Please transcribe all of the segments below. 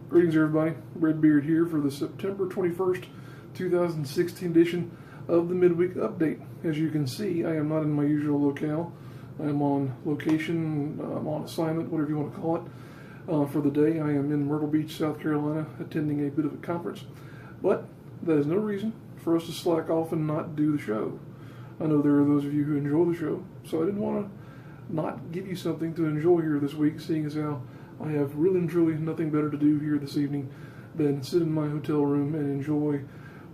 Greetings everybody, Redbeard here for the September 21st, 2016 edition of the Midweek Update. As you can see, I am not in my usual locale. I am on location, I'm on assignment, whatever you want to call it. For the day, I am in Myrtle Beach, South Carolina, attending a bit of a conference. But that is no reason for us to slack off and not do the show. I know there are those of you who enjoy the show, so I didn't want to not give you something to enjoy here this week, seeing as how I have really and truly nothing better to do here this evening than sit in my hotel room and enjoy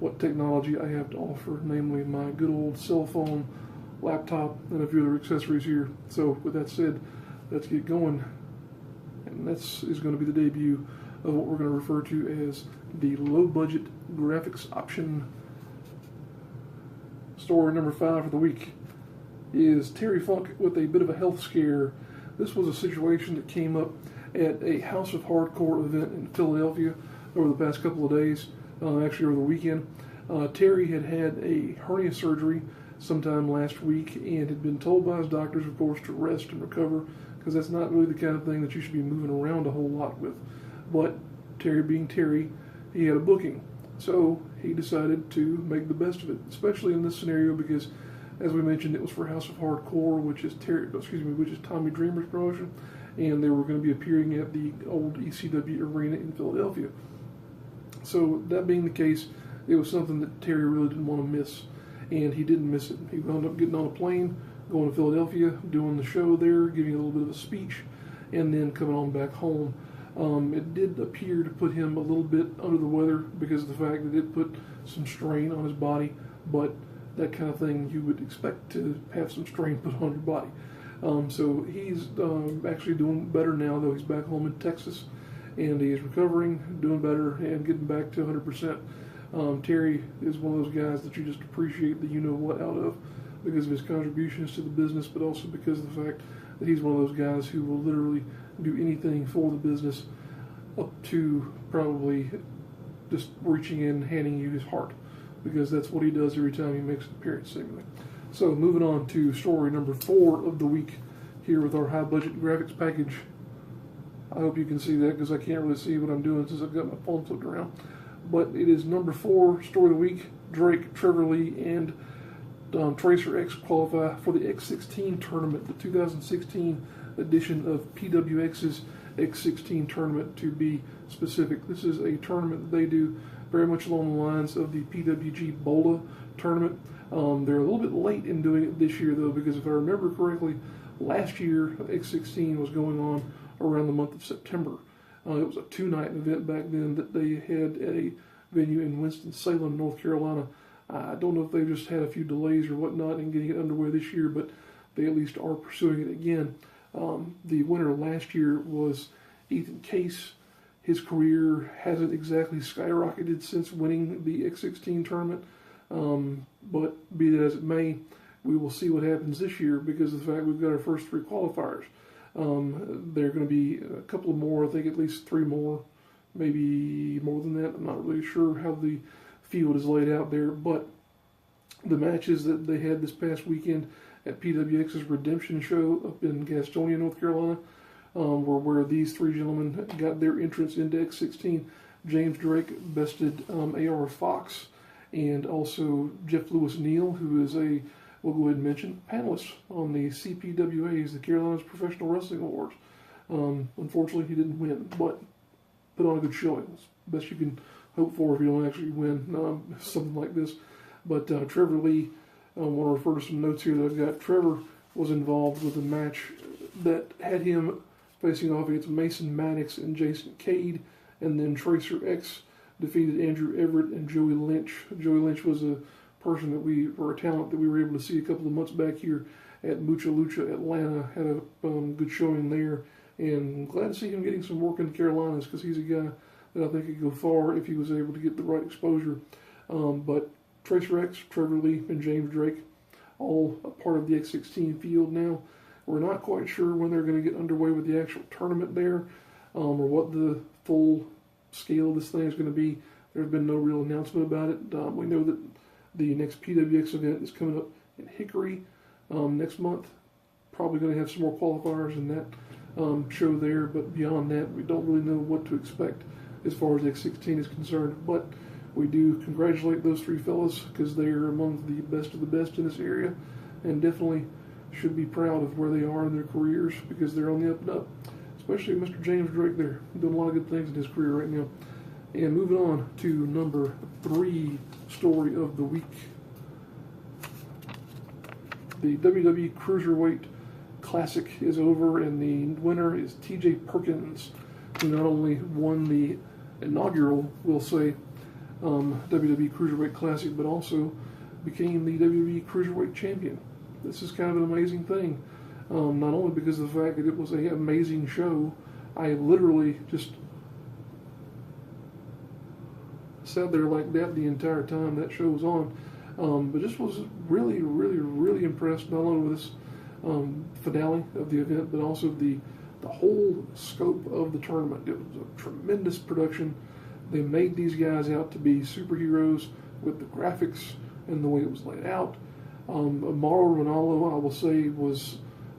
what technology I have to offer, namely my good old cell phone, laptop, and a few other accessories here. So with that said, let's get going. And this is going to be the debut of what we're going to refer to as the low-budget graphics option. Story number 5 for the week is Terry Funk with a bit of a health scare. This was a situation that came up at a House of Hardcore event in Philadelphia over the past couple of days, actually over the weekend. Terry had had a hernia surgery sometime last week and had been told by his doctors, of course, to rest and recover, because that's not really the kind of thing that you should be moving around a whole lot with. But Terry being Terry, he had a booking. So he decided to make the best of it, especially in this scenario because, as we mentioned, it was for House of Hardcore, which is Tommy Dreamer's promotion, and they were going to be appearing at the old ECW arena in Philadelphia. So that being the case, it was something that Terry really didn't want to miss, and he didn't miss it. He wound up getting on a plane, going to Philadelphia, doing the show there, giving a little bit of a speech, and then coming on back home. It did appear to put him a little bit under the weather because of the fact that it put some strain on his body, but that kind of thing you would expect to have some strain put on your body. So he's actually doing better now, though he's back home in Texas, and he is recovering, doing better, and getting back to 100%. Terry is one of those guys that you just appreciate the you-know-what out of because of his contributions to the business, but also because of the fact that he's one of those guys who will literally do anything for the business up to probably just reaching in, handing you his heart, because that's what he does every time he makes an appearance, seemingly. So moving on to story number 4 of the week here with our high-budget graphics package. I hope you can see that because I can't really see what I'm doing since I've got my phone flipped around. But it is number 4 story of the week. Drake, Trevor Lee, and Tracer X qualify for the X16 tournament, the 2016 edition of PWX's X16 tournament, to be specific. This is a tournament that they do very much along the lines of the PWG BOLA tournament. They're a little bit late in doing it this year, though, because if I remember correctly, last year X16 was going on around the month of September. It was a 2-night event back then that they had at a venue in Winston-Salem, North Carolina. I don't know if they just had a few delays or whatnot in getting it underway this year, but they at least are pursuing it again. The winner last year was Ethan Case. His career hasn't exactly skyrocketed since winning the X16 tournament, but be that as it may, we will see what happens this year because of the fact we've got our first 3 qualifiers. There are going to be a couple of more, I think at least 3 more, maybe more than that. I'm not really sure how the field is laid out there, but the matches that they had this past weekend at PWX's Redemption show up in Gastonia, North Carolina, were where these 3 gentlemen got their entrance into X16. James Drake bested A.R. Fox and also Jeff Lewis Neal, who is we'll go ahead and mention, panelist on the CPWAs, the Carolinas Professional Wrestling Awards. Unfortunately, he didn't win, but put on a good showing. It's the best you can hope for if you don't actually win something like this. But Trevor Lee, I want to refer to some notes here that I've got. Trevor was involved with a match that had him facing off against Mason Maddox and Jason Cade, and then Tracer X defeated Andrew Everett and Joey Lynch. Joey Lynch was a talent that we were able to see a couple of months back here at Mucha Lucha Atlanta. Had a good showing there, and I'm glad to see him getting some work in the Carolinas because he's a guy that I think could go far if he was able to get the right exposure. But Tracer X, Trevor Lee, and James Drake, all a part of the X16 field now. We're not quite sure when they're going to get underway with the actual tournament there, or what the full scale of this thing is going to be. There's been no real announcement about it. We know that the next PWX event is coming up in Hickory next month. Probably going to have some more qualifiers in that show there, but beyond that, we don't really know what to expect as far as X16 is concerned. But we do congratulate those three fellas because they are among the best of the best in this area, and definitely should be proud of where they are in their careers because they're on the up and up. Especially Mr. James Drake there, doing a lot of good things in his career right now. And moving on to number 3 story of the week. The WWE Cruiserweight Classic is over, and the winner is T.J. Perkins, who not only won the inaugural, we'll say, WWE Cruiserweight Classic, but also became the WWE Cruiserweight Champion. This is kind of an amazing thing. Not only because of the fact that it was an amazing show, I literally just sat there like that the entire time that show was on. But just was really, really, really impressed not only with this finale of the event, but also the whole scope of the tournament. It was a tremendous production. They made these guys out to be superheroes with the graphics and the way it was laid out. Mauro Ranallo, I will say, was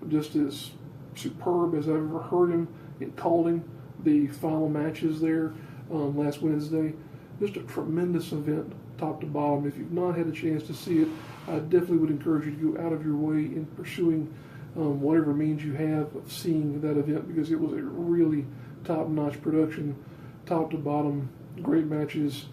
just as superb as I've ever heard him in calling the final matches there last Wednesday. Just a tremendous event, top to bottom. If you've not had a chance to see it, I definitely would encourage you to go out of your way in pursuing whatever means you have of seeing that event, because it was a really top-notch production, top to bottom, great matches,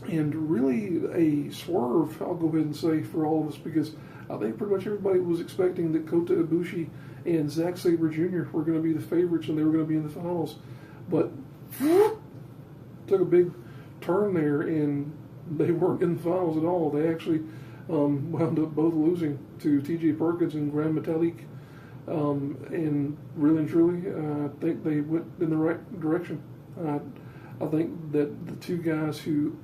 and really a swerve, I'll go ahead and say, for all of us, because I think pretty much everybody was expecting that Kota Ibushi and Zack Sabre Jr. were going to be the favorites and they were going to be in the finals. But took a big turn there and they weren't in the finals at all. They actually wound up both losing to T.J. Perkins and Grand Metalik. And really and truly, I think they went in the right direction. I think that the two guys who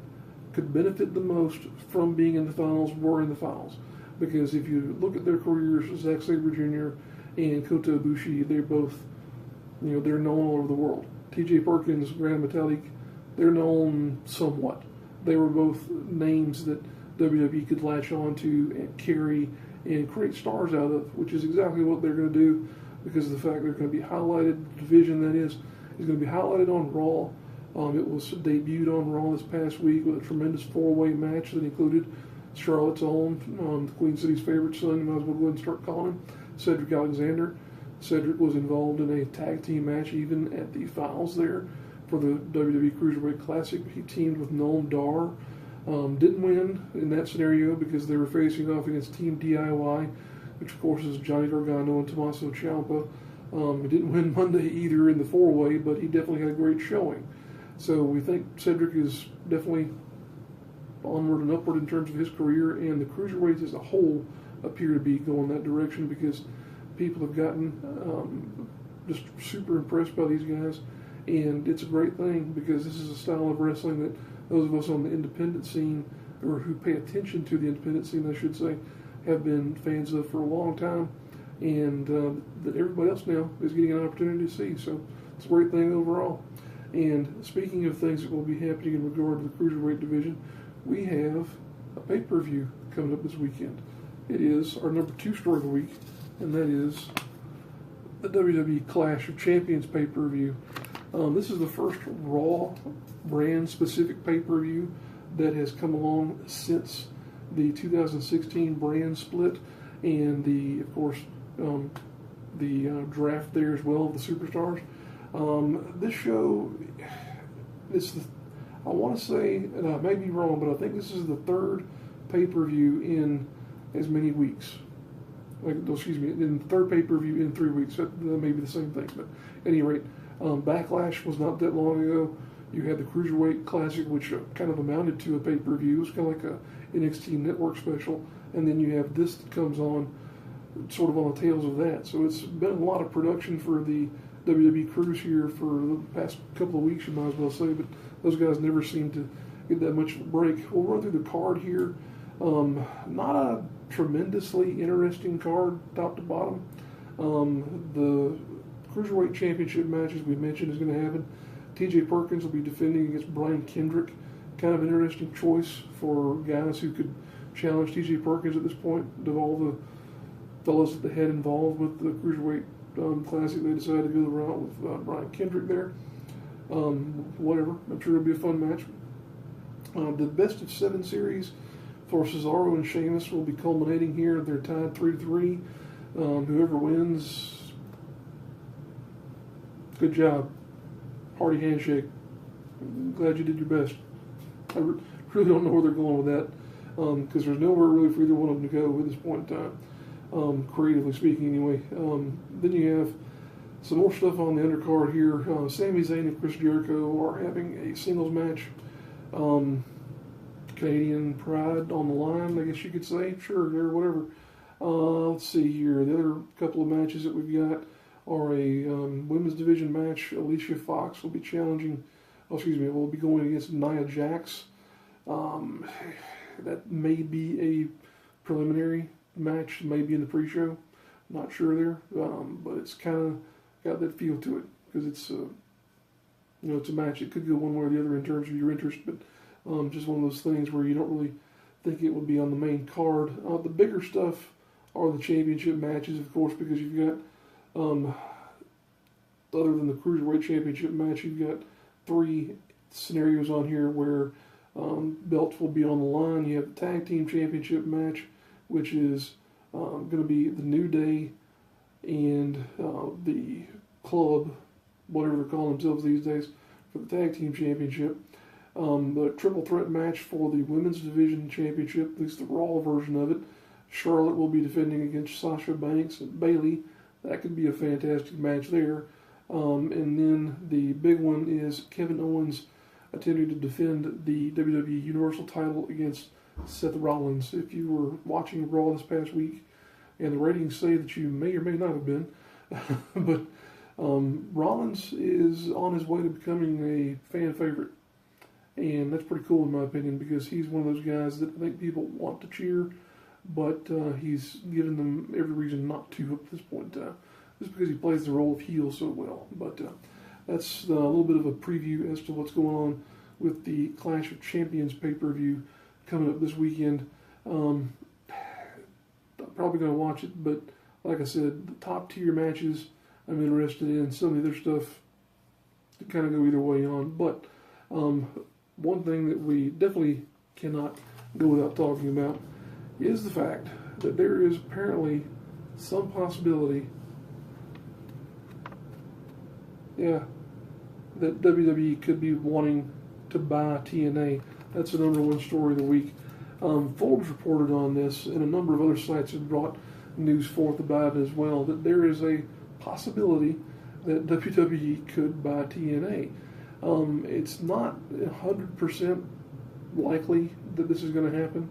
could benefit the most from being in the finals were in the finals. Because if you look at their careers, Zack Sabre Jr. and Kota Ibushi, they're both, they're known all over the world. T.J. Perkins, Grand Metalik, they're known somewhat. They were both names that WWE could latch on to and carry and create stars out of, which is exactly what they're going to do because of the fact they're going to be highlighted. The division, that is going to be highlighted on Raw. It was debuted on Raw this past week with a tremendous 4-way match that included Charlotte's own, the Queen City's favorite son, you might as well go ahead and start calling him, Cedric Alexander. Cedric was involved in a tag team match even at the finals there for the WWE Cruiserweight Classic. He teamed with Noam Dar. Didn't win in that scenario because they were facing off against Team DIY, which of course is Johnny Gargano and Tommaso Ciampa. He didn't win Monday either in the 4-way, but he definitely had a great showing. So we think Cedric is definitely onward and upward in terms of his career, and the cruiserweights as a whole appear to be going that direction because people have gotten just super impressed by these guys, and it's a great thing because this is a style of wrestling that those of us on the independent scene, or who pay attention to the independent scene, I should say, have been fans of for a long time, and that everybody else now is getting an opportunity to see. So it's a great thing overall. And speaking of things that will be happening in regard to the Cruiserweight division, we have a pay-per-view coming up this weekend. It is our number 2 story of the week, and that is the WWE Clash of Champions pay-per-view. This is the first Raw brand-specific pay-per-view that has come along since the 2016 brand split and of course, the draft there as well of the superstars. This show, I want to say, and I may be wrong, but I think this is the 3rd pay-per-view in as many weeks. In the 3rd pay-per-view in 3 weeks. That may be the same thing, but at any rate, Backlash was not that long ago. You had the Cruiserweight Classic, which kind of amounted to a pay-per-view. It was kind of like a NXT Network special. And then you have this that comes on sort of on the tails of that. So it's been a lot of production for the WWE Cruise here for the past couple of weeks, you might as well say, but those guys never seem to get that much of a break. We'll run through the card here. Not a tremendously interesting card, top to bottom. The Cruiserweight Championship match, as we mentioned, is going to happen. T.J. Perkins will be defending against Brian Kendrick. Kind of an interesting choice for guys who could challenge T.J. Perkins at this point. Of all the fellows that they had involved with the Cruiserweight Classic, they decided to go the route with Brian Kendrick there. Whatever. I'm sure it'll be a fun match. The best of 7 series for Cesaro and Sheamus will be culminating here. They're tied 3-3. Whoever wins, good job. Hearty handshake. I'm glad you did your best. I really don't know where they're going with that, because there's nowhere really for either one of them to go at this point in time, creatively speaking anyway. Then you have some more stuff on the undercard here. Sami Zayn and Chris Jericho are having a singles match. Canadian pride on the line, I guess you could say. Sure, or whatever. Let's see here. The other couple of matches that we've got are a women's division match. Alicia Fox will be challenging, will be going against Nia Jax. That may be a preliminary match, maybe in the pre-show. Not sure there, but it's kind of got that feel to it, because it's it's a match. It could go one way or the other in terms of your interest, but just one of those things where you don't really think it would be on the main card. The bigger stuff are the championship matches, of course, because you've got, other than the Cruiserweight Championship match, you've got 3 scenarios on here where belts will be on the line. You have the Tag Team Championship match, which is going to be the New Day and the Club, whatever they're calling themselves these days, for the Tag Team Championship. The triple threat match for the Women's Division Championship, at least the Raw version of it. Charlotte will be defending against Sasha Banks and Bayley. That could be a fantastic match there. And then the big one is Kevin Owens attempting to defend the WWE Universal title against Seth Rollins. If you were watching Raw this past week, and the ratings say that you may or may not have been, but Rollins is on his way to becoming a fan favorite. And that's pretty cool in my opinion, because he's one of those guys that I think people want to cheer, but he's given them every reason not to up to this point in time, just because he plays the role of heel so well. But that's a little bit of a preview as to what's going on with the Clash of Champions pay-per-view coming up this weekend. I'm probably going to watch it, but like I said, the top tier matches I'm interested in. Some of the other stuff to kind of go either way on. But one thing that we definitely cannot go without talking about is the fact that there is apparently some possibility, that WWE could be wanting to buy TNA. That's the #1 story of the week. Forbes reported on this, and a number of other sites have brought news forth about it as well, that there is a possibility that WWE could buy TNA. It's not 100% likely that this is going to happen.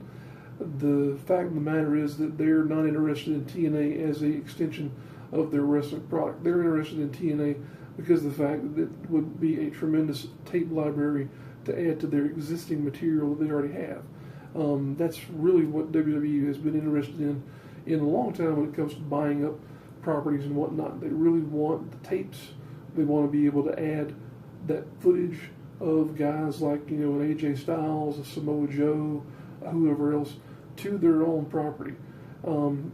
The fact of the matter is that they're not interested in TNA as an extension of their wrestling product. They're interested in TNA because of the fact that it would be a tremendous tape library to add to their existing material that they already have. That's really what WWE has been interested in a long time when it comes to buying up properties and whatnot. They really want the tapes. They want to be able to add that footage of guys like, an AJ Styles, a Samoa Joe, whoever else, to their own property. And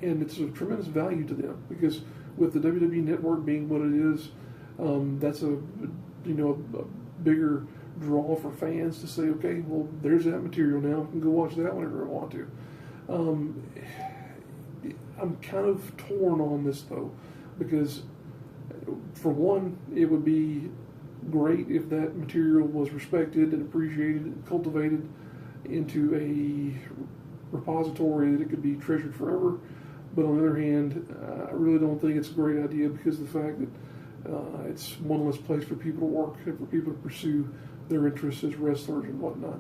it's a tremendous value to them, because with the WWE Network being what it is, that's a bigger draw for fans to say, okay, well, there's that material now. I can go watch that whenever I want to. I'm kind of torn on this, though, because, for one, it would be great if that material was respected and appreciated and cultivated into a repository that it could be treasured forever. But on the other hand, I really don't think it's a great idea, because of the fact that it's one less place for people to work and for people to pursue their interests as wrestlers and whatnot.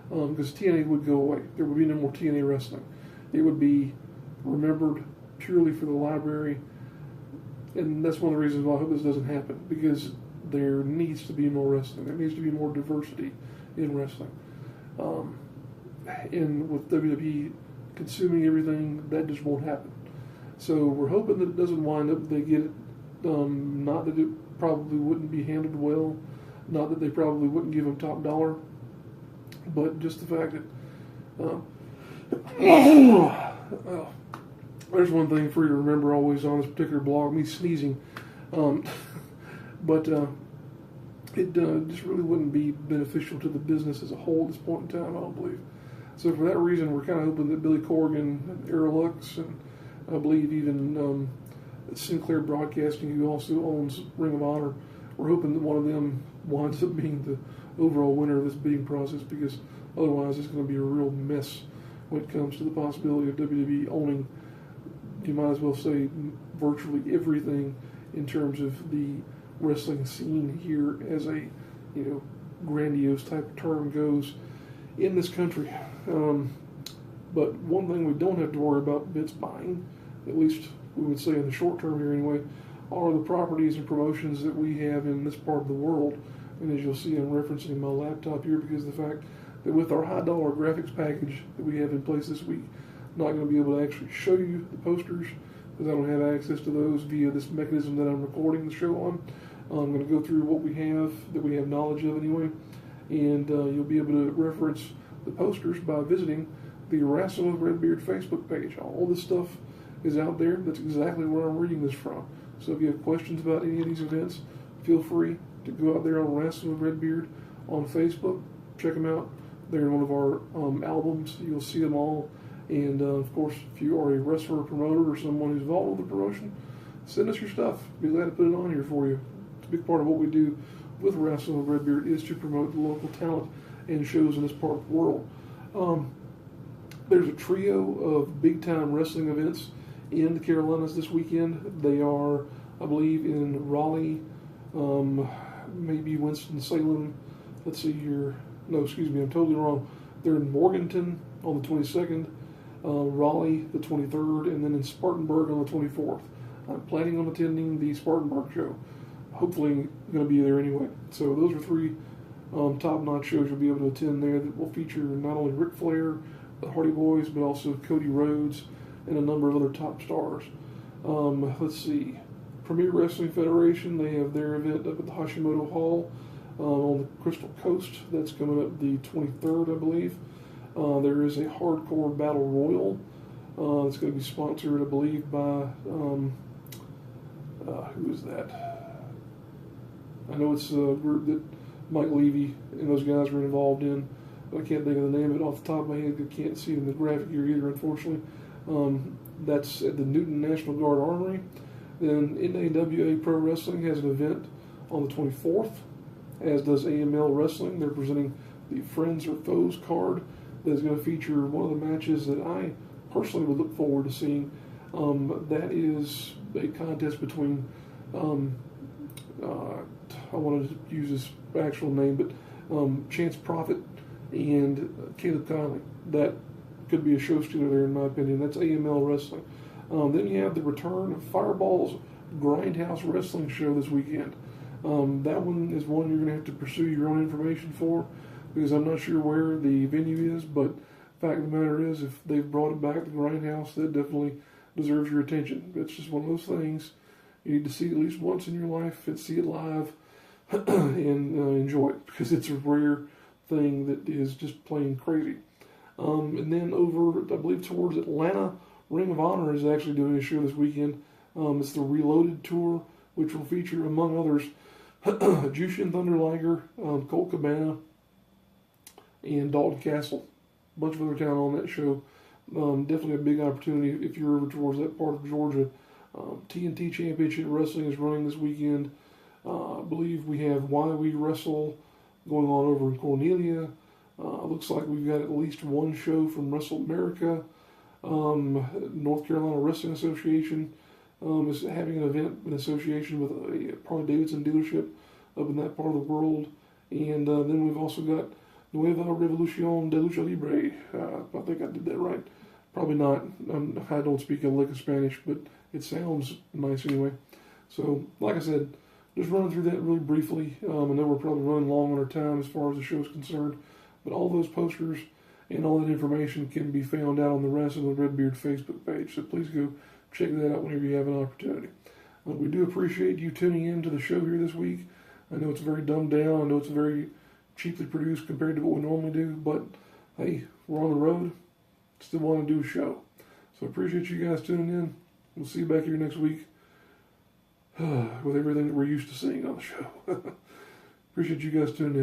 Because TNA would go away. There would be no more TNA wrestling. It would be remembered purely for the library. And that's one of the reasons why I hope this doesn't happen, because there needs to be more wrestling. There needs to be more diversity in wrestling. And with WWE consuming everything, that just won't happen. So we're hoping that it doesn't wind up, they get it, not that it probably wouldn't be handled well, not that they probably wouldn't give them top dollar, but just the fact that there's one thing for you to remember always on this particular blog, me sneezing. But it just really wouldn't be beneficial to the business as a whole at this point in time, I don't believe. So for that reason, we're kind of hoping that Billy Corgan and Aerolux, and I believe even Sinclair Broadcasting, who also owns Ring of Honor, we're hoping that one of them winds up being the overall winner of this bidding process, because otherwise it's going to be a real mess when it comes to the possibility of WWE owning, you might as well say, virtually everything in terms of the wrestling scene here, as a grandiose type of term goes in this country. But one thing we don't have to worry about Vince buying, at least we would say in the short term here anyway, are the properties and promotions that we have in this part of the world. And as you'll see, I'm referencing my laptop here because of the fact that with our high dollar graphics package that we have in place this week, I'm not going to be able to actually show you the posters because I don't have access to those via this mechanism that I'm recording the show on. I'm going to go through what we have, that we have knowledge of anyway, and you'll be able to reference the posters by visiting the Rasslin with Redbeard Facebook page. All this stuff is out there. That's exactly where I'm reading this from. So if you have questions about any of these events, feel free to go out there on Rasslin with Redbeard on Facebook. Check them out. They're in one of our albums. You'll see them all. And of course, if you are a wrestler, promoter, or someone who's involved with the promotion, send us your stuff. Be glad to put it on here for you. It's a big part of what we do with Rasslin with Redbeard is to promote the local talent and shows in this part of the world. There's a trio of big-time wrestling events in the Carolinas this weekend. They are, I believe, in Raleigh, maybe Winston-Salem. Let's see here. No, excuse me, I'm totally wrong. They're in Morganton on the 22nd, Raleigh the 23rd, and then in Spartanburg on the 24th. I'm planning on attending the Spartanburg show. Hopefully going to be there anyway. So those are three top-notch shows you'll be able to attend there that will feature not only Ric Flair, the Hardy Boys, but also Cody Rhodes and a number of other top stars. Let's see. Premier Wrestling Federation, they have their event up at the Hashimoto Hall on the Crystal Coast. That's coming up the 23rd, I believe. There is a Hardcore Battle Royal. It's going to be sponsored, I believe, by, who is that? I know it's a group that Mike Levy and those guys were involved in. I can't think of the name of it off the top of my head. I can't see it in the graphic here either, unfortunately. That's at the Newton National Guard Armory. Then NAWA Pro Wrestling has an event on the 24th, as does AML Wrestling. They're presenting the Friends or Foes card that is going to feature one of the matches that I personally would look forward to seeing. That is a contest between, I wanted to use his actual name, but Chance Prophet and Caleb Conley. That could be a show stealer there, in my opinion. That's AML Wrestling. Then you have the return of Fireball's Grindhouse Wrestling show this weekend. That one is one you're going to have to pursue your own information for, because I'm not sure where the venue is, but the fact of the matter is, if they've brought it back to Grindhouse, that definitely deserves your attention. It's just one of those things you need to see at least once in your life and see it live and enjoy it, because it's a rare thing that is just plain crazy. And then over, I believe, towards Atlanta, Ring of Honor is actually doing a show this weekend. It's the Reloaded Tour, which will feature, among others, Jushin Thunder Liger, Colt Cabana, and Dalton Castle. A bunch of other talent on that show. Definitely a big opportunity if you're over towards that part of Georgia. TNT Championship Wrestling is running this weekend. I believe we have Why We Wrestle going on over in Cornelia. Looks like we've got at least one show from Wrestle America. North Carolina Wrestling Association is having an event in association with a Harley-Davidson dealership up in that part of the world. And then we've also got Nueva Revolucion de Lucha Libre. I think I did that right. Probably not. I don't speak a lick of Spanish, but it sounds nice anyway. So, like I said, just running through that really briefly. I know we're probably running long on our time as far as the show is concerned, but all those posters and all that information can be found out on the Rasslin with Redbeard Facebook page. So please go check that out whenever you have an opportunity. We do appreciate you tuning in to the show here this week. I know it's very dumbed down. I know it's very cheaply produced compared to what we normally do, but hey, we're on the road. Still want to do a show. So I appreciate you guys tuning in. We'll see you back here next week with everything that we're used to seeing on the show. Appreciate you guys tuning in.